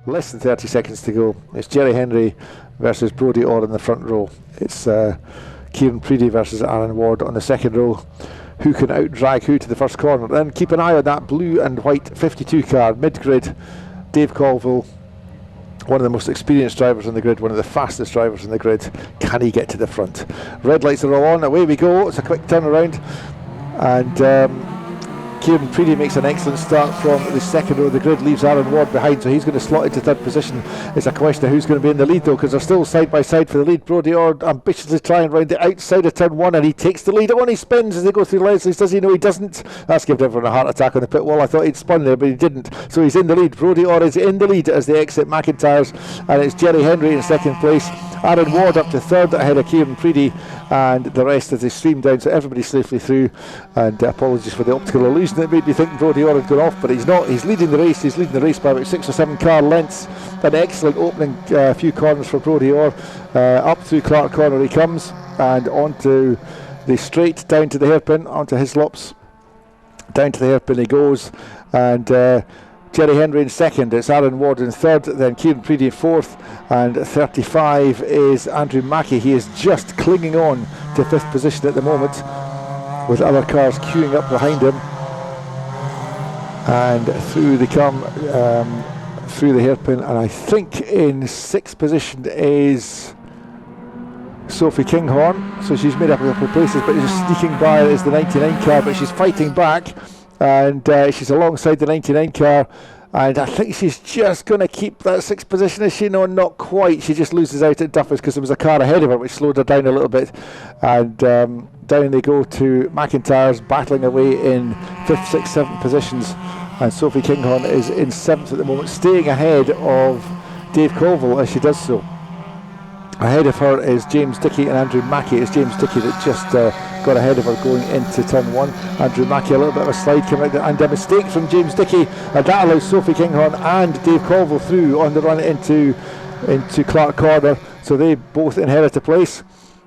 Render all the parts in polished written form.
Less than 30 seconds to go. It's Jerry Henry versus Brodie Orr in the front row. It's Kieran Preedy versus Aaron Ward on the second row. Who can out-drag who to the first corner? Then keep an eye on that blue and white 52 car, mid-grid. Dave Colville, one of the most experienced drivers on the grid, one of the fastest drivers on the grid. Can he get to the front? Red lights are all on, away we go. It's a quick turnaround. And Kieran Preedy makes an excellent start from the second row of the grid, leaves Aaron Ward behind, so he's going to slot into third position. It's a question of who's going to be in the lead though, because they're still side by side for the lead. Brodie Orr ambitiously trying round the outside of turn one, and he takes the lead on. He spins as they go through Leslie's. Does he? No, he doesn't. That's given everyone a heart attack on the pit wall. I thought he'd spun there, but he didn't. So he's in the lead. Brodie Orr is in the lead as they exit McIntyre's, and it's Jerry Henry in second place. Aaron Ward up to third ahead of Kieran Preedy, and the rest as they stream down, so everybody's safely through. And apologies for the optical illusion that made me think Brodie Orr had gone off, but he's not. He's leading the race. He's leading the race by about 6 or 7 car lengths. An excellent opening few corners for Brodie Orr. Up through Clark Corner he comes, and onto the straight down to the hairpin, onto Hislops. Down to the hairpin he goes, and Jerry Henry in second, it's Aaron Ward in third, then Kieran Preedy in fourth, and 35 is Andrew Mackey. He is just clinging on to fifth position at the moment, with other cars queuing up behind him. And through they come, through the hairpin, and I think in sixth position is Sophie Kinghorn. So she's made up a couple of places, but just sneaking by is the 99 car, but she's fighting back. And she's alongside the 99 car, and I think she's just going to keep that sixth position, is she? No, not quite. She just loses out at Duffers because there was a car ahead of her which slowed her down a little bit, and down they go to McIntyre's, battling away in 5th, 6th, 7th positions, and Sophie Kinghorn is in 7th at the moment, staying ahead of Dave Colville as she does so. Ahead of her is James Dickey and Andrew Mackey. It's James Dickey that just got ahead of her going into turn one. Andrew Mackey, a little bit of a slide coming out there, and a mistake from James Dickey, and that allows Sophie Kinghorn and Dave Colville through on the run into Clark Corner, so they both inherit a place.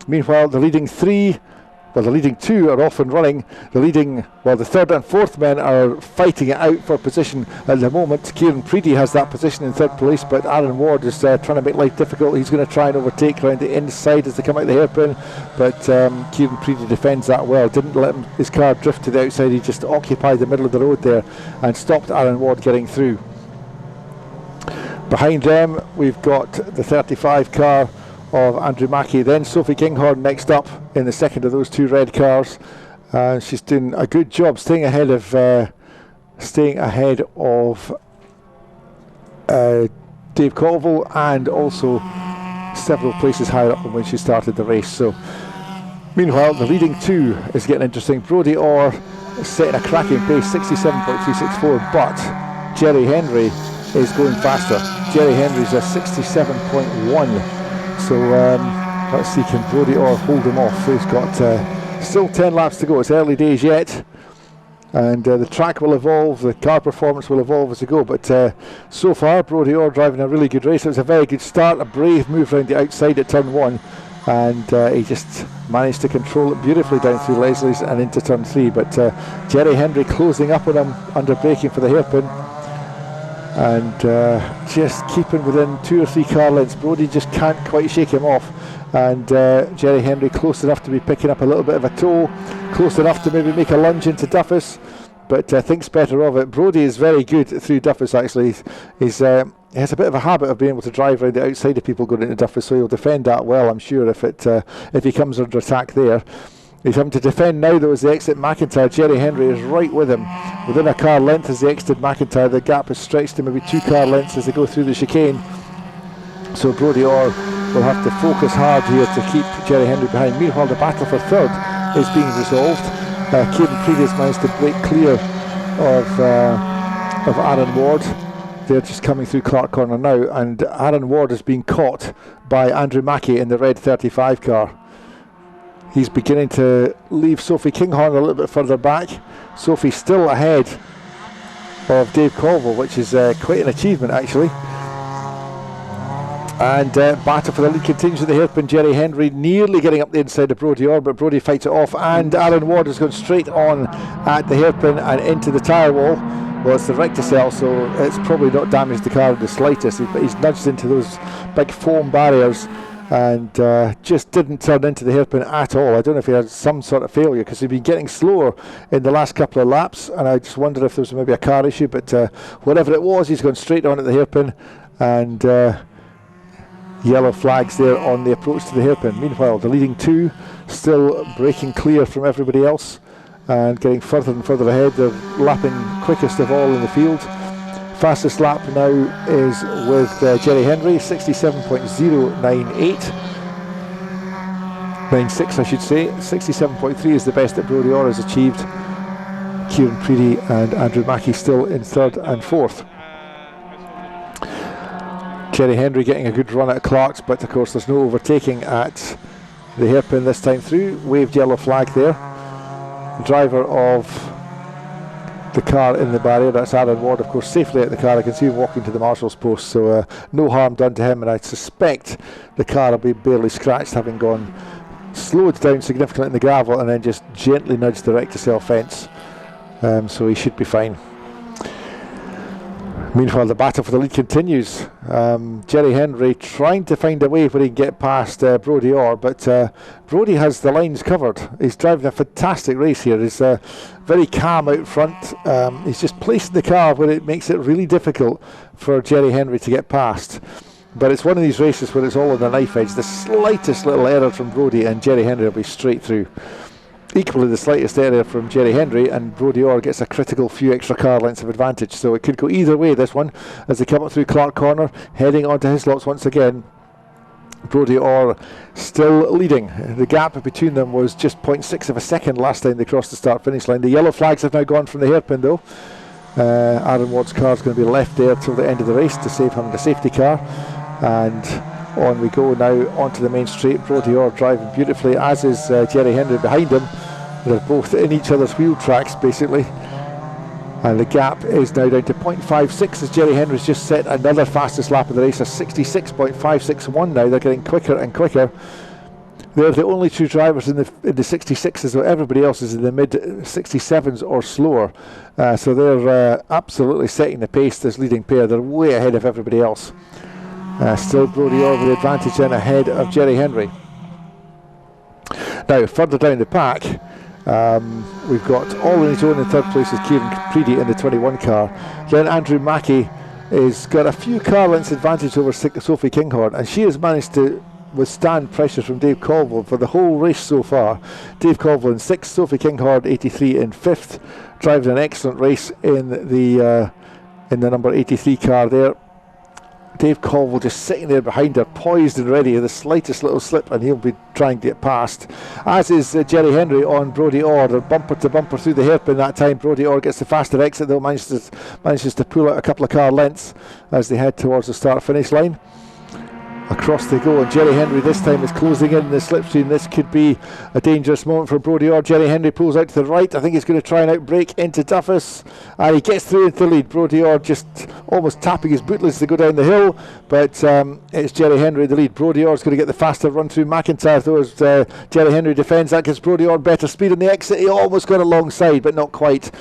Meanwhile, the leading two are off and running. The third and fourth men are fighting it out for position at the moment. Kieran Preedy has that position in third place, but Aaron Ward is trying to make life difficult. He's going to try and overtake around the inside as they come out the hairpin, but Kieran Preedy defends that well. Didn't let his car drift to the outside. He just occupied the middle of the road there and stopped Aaron Ward getting through. Behind them, we've got the 35 car of Andrew Mackey, then Sophie Kinghorn next up in the second of those two red cars. She's doing a good job staying ahead of Dave Colville, and also several places higher up than when she started the race. So meanwhile, the leading two is getting interesting. Brodie Orr setting a cracking pace, 67.364, but Jerry Henry is going faster. Jerry Henry's a 67.1. So let's see, can Brodie Orr hold him off? He's got still 10 laps to go. It's early days yet, and the track will evolve, the car performance will evolve as we go, but so far Brodie Orr driving a really good race. It was a very good start, a brave move around the outside at turn one, and he just managed to control it beautifully down through Leslie's and into turn three, but Jerry Henry closing up on him under braking for the hairpin, and just keeping within 2 or 3 car lengths. Brodie just can't quite shake him off, and Jerry Henry close enough to be picking up a little bit of a tow, close enough to maybe make a lunge into Duffus, but thinks better of it. Brodie is very good through Duffus actually. He has a bit of a habit of being able to drive around the outside of people going into Duffus, so he'll defend that well, I'm sure, if he comes under attack there. He's having to defend now though as they exit McIntyre. Jerry Henry is right with him, within a car length as they exited McIntyre. The gap has stretched to maybe 2 car lengths as they go through the chicane. So Brodie Orr will have to focus hard here to keep Jerry Henry behind. Meanwhile, the battle for third is being resolved. Kieran Preedy has managed to break clear of Aaron Ward. They're just coming through Clark Corner now, and Aaron Ward is being caught by Andrew Mackey in the red 35 car. He's beginning to leave Sophie Kinghorn a little bit further back. Sophie still ahead of Dave Colville, which is quite an achievement actually. And battle for the lead continues with the hairpin. Jerry Henry nearly getting up the inside of Brodie Orr, but Brodie fights it off, and Aaron Ward has gone straight on at the hairpin and into the tyre wall. Well, it's the recticel, so it's probably not damaged the car in the slightest, but he's nudged into those big foam barriers and just didn't turn into the hairpin at all. I don't know if he had some sort of failure, because he'd been getting slower in the last couple of laps, and I just wondered if there was maybe a car issue, but whatever it was, he's gone straight on at the hairpin, and yellow flags there on the approach to the hairpin. Meanwhile, the leading two still breaking clear from everybody else and getting further and further ahead. They're lapping quickest of all in the field. Fastest lap now is with Jerry Henry, 67.098. 96 I should say. 67.3 is the best that Brodie Orr has achieved. Kieran Preedy and Andrew Mackie still in third and fourth. Jerry Henry getting a good run at Clark's, but of course there's no overtaking at the hairpin this time through. Waved yellow flag there. The driver of the car in the barrier, that's Aaron Ward, of course, safely out the car. I can see him walking to the marshal's post, so no harm done to him, and I suspect the car will be barely scratched, having gone slowed down significantly in the gravel and then just gently nudged the recticel fence, so he should be fine. Meanwhile, the battle for the lead continues. Jerry Henry trying to find a way where he can get past Brodie Orr, but Brodie has the lines covered. He's driving a fantastic race here. He's very calm out front. He's just placed the car where it makes it really difficult for Jerry Henry to get past. But it's one of these races where it's all on the knife edge. The slightest little error from Brodie and Jerry Henry will be straight through. Equally the slightest error from Jerry Henry and Brodie Orr gets a critical few extra car lengths of advantage, so it could go either way, this one, as they come up through Clark Corner, heading onto Hislops once again. Brodie Orr still leading. The gap between them was just 0.6 of a second last time they crossed the start finish line. The yellow flags have now gone from the hairpin though. Aaron Ward's car is going to be left there till the end of the race to save him the safety car, and on we go now onto the main straight. Brodie Orr driving beautifully, as is Jerry Henry behind him. They're both in each other's wheel tracks basically, and the gap is now down to 0.56 as Jerry Henry's just set another fastest lap of the race, a 66.561 now. They're getting quicker and quicker. They're the only two drivers in the 66s, so everybody else is in the mid 67s or slower, so they're absolutely setting the pace, this leading pair. They're way ahead of everybody else. Still Brodie Orr with the advantage then ahead of Jerry Henry. Now further down the pack, we've got all in his own in third place with Kieran Preedy in the 21 car. Then Andrew Mackie has got a few car lengths advantage over Sophie Kinghorn, and she has managed to withstand pressure from Dave Colville for the whole race so far. Dave Colville in 6th, Sophie Kinghorn 83 in 5th, driving an excellent race in the number 83 car there. Dave Colville just sitting there behind her, poised and ready. The slightest little slip and he'll be trying to get past, as is Jerry Henry on Brodie Orr. They're bumper to bumper through the hairpin that time. Brodie Orr gets the faster exit though, manages to pull out a couple of car lengths as they head towards the start finish line. Across they go, and Jerry Henry this time is closing in the slipstream. This could be a dangerous moment for Brodie Orr. Jerry Henry pulls out to the right. I think he's going to try and outbrake into Duffus, and he gets through into the lead. Brodie Orr just almost tapping his bootless to go down the hill, but it's Jerry Henry in the lead. Brodie Orr's going to get the faster run through McIntyre though, as Jerry Henry defends that, gives Brodie Orr better speed on the exit. He almost got alongside, but not quite.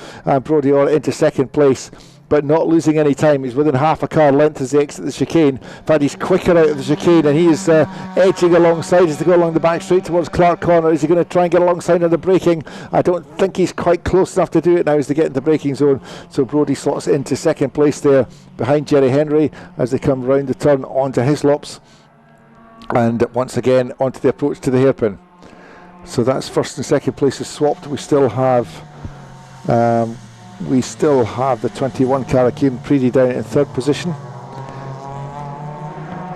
Brodie Orr into second place, but not losing any time. He's within half a car length as they exit the chicane. In fact, he's quicker out of the chicane, and he is edging alongside as they go along the back straight towards Clark Corner. Is he going to try and get alongside on the braking? I don't think he's quite close enough to do it now as they get into the braking zone. So Brodie slots into second place there behind Jerry Henry as they come round the turn onto Hislops, and once again onto the approach to the hairpin. So that's first and second places swapped. We still have the 21 car, Kieran Preedy, down in third position,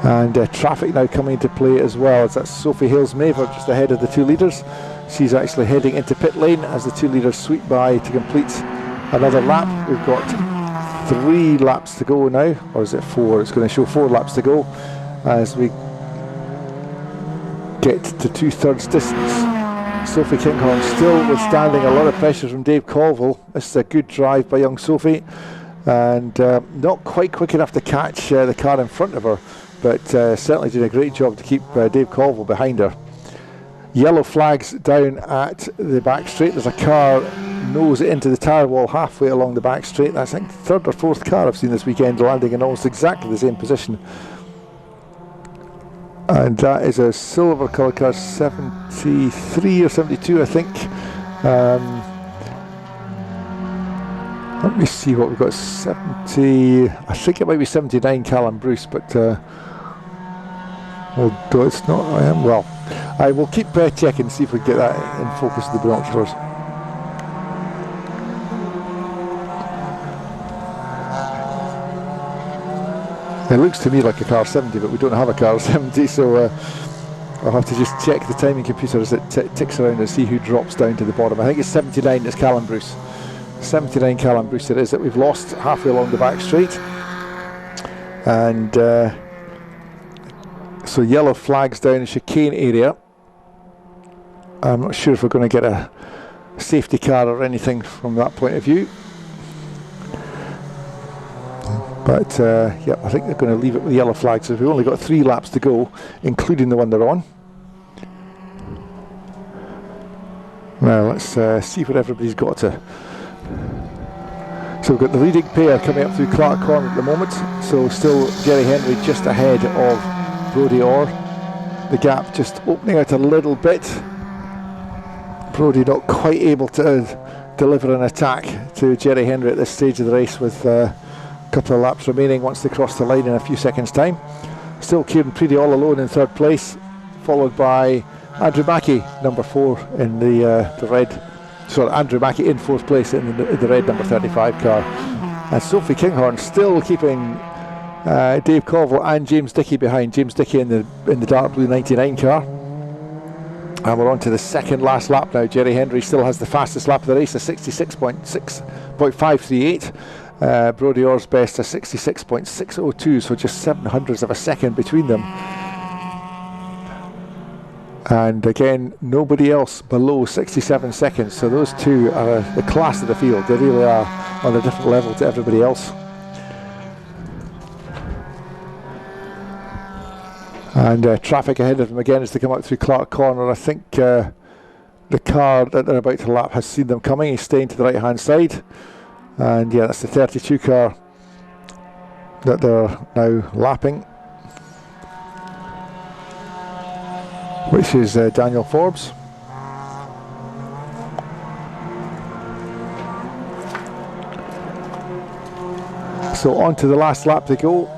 and traffic now coming into play as well, as that's Sophie Hales-Maver just ahead of the two leaders. She's actually heading into pit lane as the two leaders sweep by to complete another lap. We've got 3 laps to go now, or is it 4? It's going to show 4 laps to go as we get to 2/3 distance. Sophie Kinghorn still withstanding a lot of pressure from Dave Colville. This is a good drive by young Sophie, and not quite quick enough to catch the car in front of her, but certainly did a great job to keep Dave Colville behind her. Yellow flags down at the back straight. There's a car nose into the tyre wall halfway along the back straight. That's, I think, third or fourth car I've seen this weekend landing in almost exactly the same position. And that is a silver colour car, 73 or 72, I think. Let me see what we've got. 70, I think it might be 79 Callum Bruce, but although it's not, well, I will keep checking, see if we can get that in focus of the binoculars. It looks to me like a car 70, but we don't have a car 70, so I'll have to just check the timing computer as it ticks around and see who drops down to the bottom. I think it's 79, it's Callum Bruce. 79 Callum Bruce it is that we've lost halfway along the back straight. And so yellow flags down the chicane area. I'm not sure if we're going to get a safety car or anything from that point of view. But yeah, I think they're going to leave it with yellow flags. So we've only got 3 laps to go, including the one they're on. Now let's see what everybody's got to. So we've got the leading pair coming up through Clark Corner at the moment. So still Jerry Henry just ahead of Brodie Orr. The gap just opening out a little bit. Brodie not quite able to deliver an attack to Jerry Henry at this stage of the race with a couple of laps remaining once they cross the line in a few seconds time. Still Kieran Preedy all alone in third place, followed by Andrew Mackey, number 4 in the red. Sorry, Andrew Mackey in 4th place in the red number 35 car. And Sophie Kinghorn still keeping Dave Colville and James Dickey behind. James Dickey in the dark blue 99 car. And we're on to the second last lap now. Jerry Henry still has the fastest lap of the race, a 66.538. Brodie Orr's best, a 66.602, so just 0.07 of a second between them. And again, nobody else below 67 seconds, so those two are the class of the field. They really are on a different level to everybody else. And traffic ahead of them again as they come out through Clark Corner. I think the car that they're about to lap has seen them coming. He's staying to the right hand side. And yeah, that's the 32 car that they're now lapping, which is Daniel Forbes. So on to the last lap to go.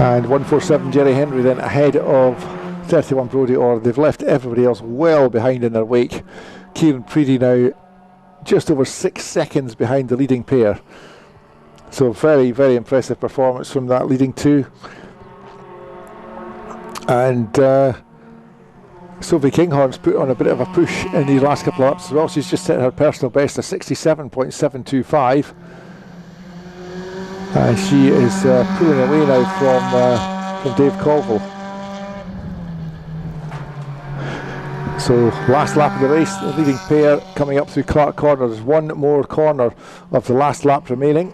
And 147 Jerry Henry then ahead of 31 Brodie Orr. They've left everybody else well behind in their wake. Kieran Preedy now just over 6 seconds behind the leading pair. So very, very impressive performance from that leading two. And Sophie Kinghorn's put on a bit of a push in these last couple of laps as well. She's just set her personal best, a 67.725. And she is pulling away now from Dave Colville. So last lap of the race, the leading pair coming up through Clark Corner. There's one more corner of the last lap remaining,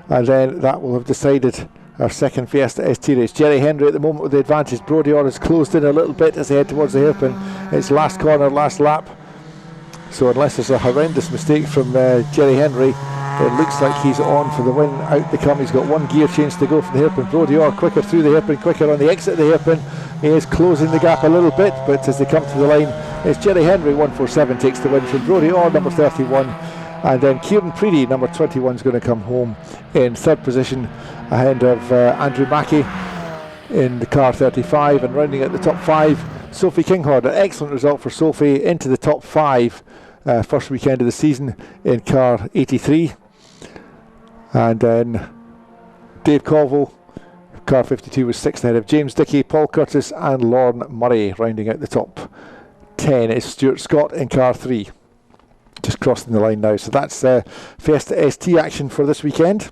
and then that will have decided our second Fiesta ST race. Jerry Henry at the moment with the advantage. Brodie Orr has closed in a little bit as they head towards the hairpin. It's last corner, last lap. So unless there's a horrendous mistake from Jerry Henry, it looks like he's on for the win. Out they come. He's got one gear change to go from the hairpin. Brodie Orr quicker through the hairpin, quicker on the exit of the hairpin. He is closing the gap a little bit, but as they come to the line, it's Jerry Henry, 147, takes the win from Brodie Orr, number 31. And then Kieran Preedy, number 21, is going to come home in third position ahead of Andrew Mackey in the car 35. And rounding out the top 5, Sophie Kinghorn. An excellent result for Sophie, into the top 5 first weekend of the season in car 83. And then Dave Colville, car 52, was 6th ahead of James Dickey, Paul Curtis and Lorne Murray. Rounding out the top 10 is Stuart Scott in car 3. Just crossing the line now. So that's Fiesta ST action for this weekend.